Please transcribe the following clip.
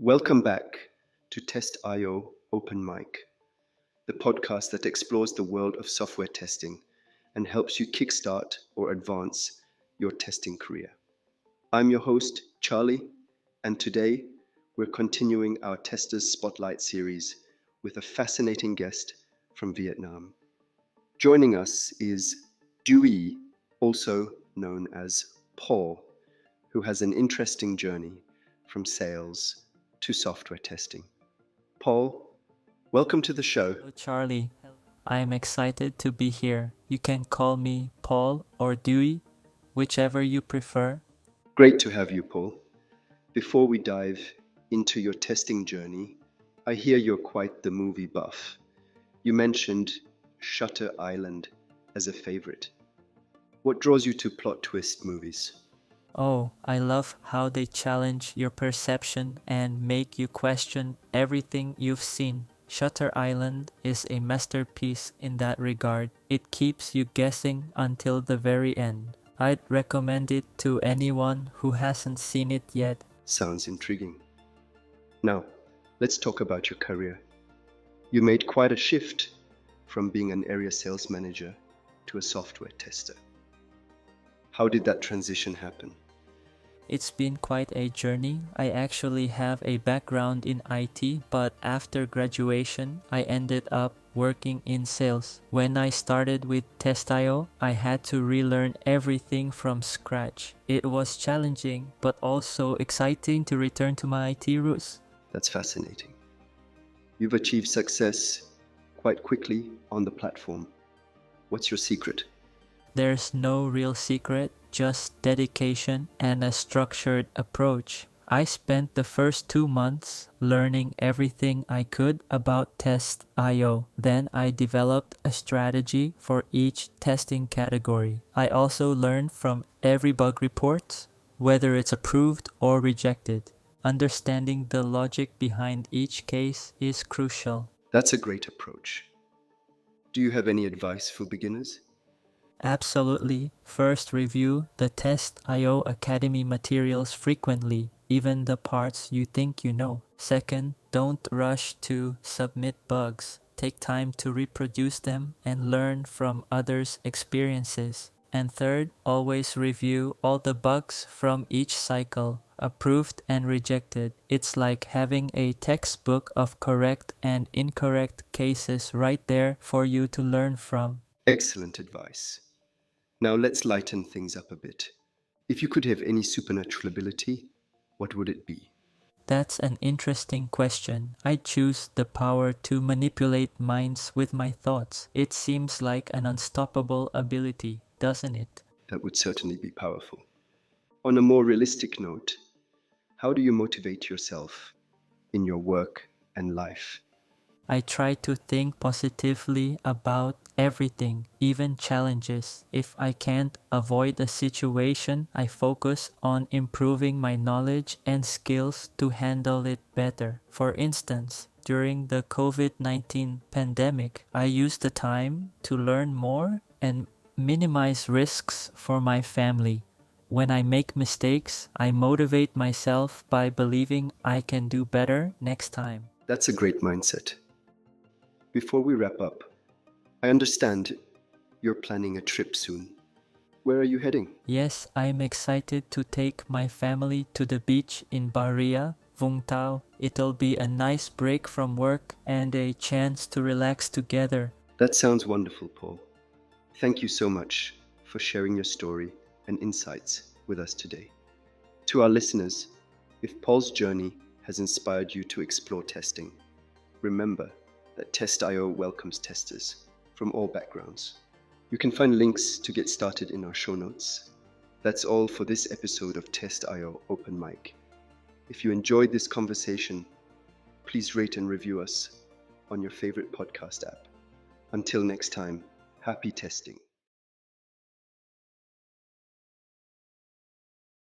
Welcome back to Test.io Open Mic, the podcast that explores the world of software testing and helps you kickstart or advance your testing career. I'm your host, Charlie, and today we're continuing our Testers Spotlight series with a fascinating guest from Vietnam. Joining us is Dewey, also known as Paul, who has an interesting journey from sales to software testing. Paul, welcome to the show. Hello, Charlie. I'm excited to be here. You can call me Paul or Dewey, whichever you prefer. Great to have you, Paul. Before we dive into your testing journey, I hear you're quite the movie buff. You mentioned Shutter Island as a favorite. What draws you to plot twist movies? Oh, I love how they challenge your perception and make you question everything you've seen. Shutter Island is a masterpiece in that regard. It keeps you guessing until the very end. I'd recommend it to anyone who hasn't seen it yet. Sounds intriguing. Now, let's talk about your career. You made quite a shift from being an area sales manager to a software tester. How did that transition happen? It's been quite a journey. I actually have a background in IT, but after graduation, I ended up working in sales. When I started with Test.io, I had to relearn everything from scratch. It was challenging, but also exciting to return to my IT roots. That's fascinating. You've achieved success quite quickly on the platform. What's your secret? There's no real secret, just dedication and a structured approach. I spent the first 2 months learning everything I could about Test.io. Then I developed a strategy for each testing category. I also learned from every bug report, whether it's approved or rejected. Understanding the logic behind each case is crucial. That's a great approach. Do you have any advice for beginners? Absolutely. First, review the Test.io Academy materials frequently, even the parts you think you know. Second, don't rush to submit bugs. Take time to reproduce them and learn from others' experiences. And third, always review all the bugs from each cycle, approved and rejected. It's like having a textbook of correct and incorrect cases right there for you to learn from. Excellent advice. Now let's lighten things up a bit. If you could have any supernatural ability, what would it be? That's an interesting question. I choose the power to manipulate minds with my thoughts. It seems like an unstoppable ability, doesn't it? That would certainly be powerful. On a more realistic note, how do you motivate yourself in your work and life? I try to think positively about everything, even challenges. If I can't avoid a situation, I focus on improving my knowledge and skills to handle it better. For instance, during the COVID-19 pandemic, I used the time to learn more and minimize risks for my family. When I make mistakes, I motivate myself by believing I can do better next time. That's a great mindset. Before we wrap up, I understand you're planning a trip soon. Where are you heading? Yes, I'm excited to take my family to the beach in Baria, Vung Tau. It'll be a nice break from work and a chance to relax together. That sounds wonderful, Paul. Thank you so much for sharing your story and insights with us today. To our listeners, if Paul's journey has inspired you to explore testing, remember that Test.io welcomes testers from all backgrounds. You can find links to get started in our show notes. That's all for this episode of Test.io Open Mic. If you enjoyed this conversation, please rate and review us on your favorite podcast app. Until next time, happy testing.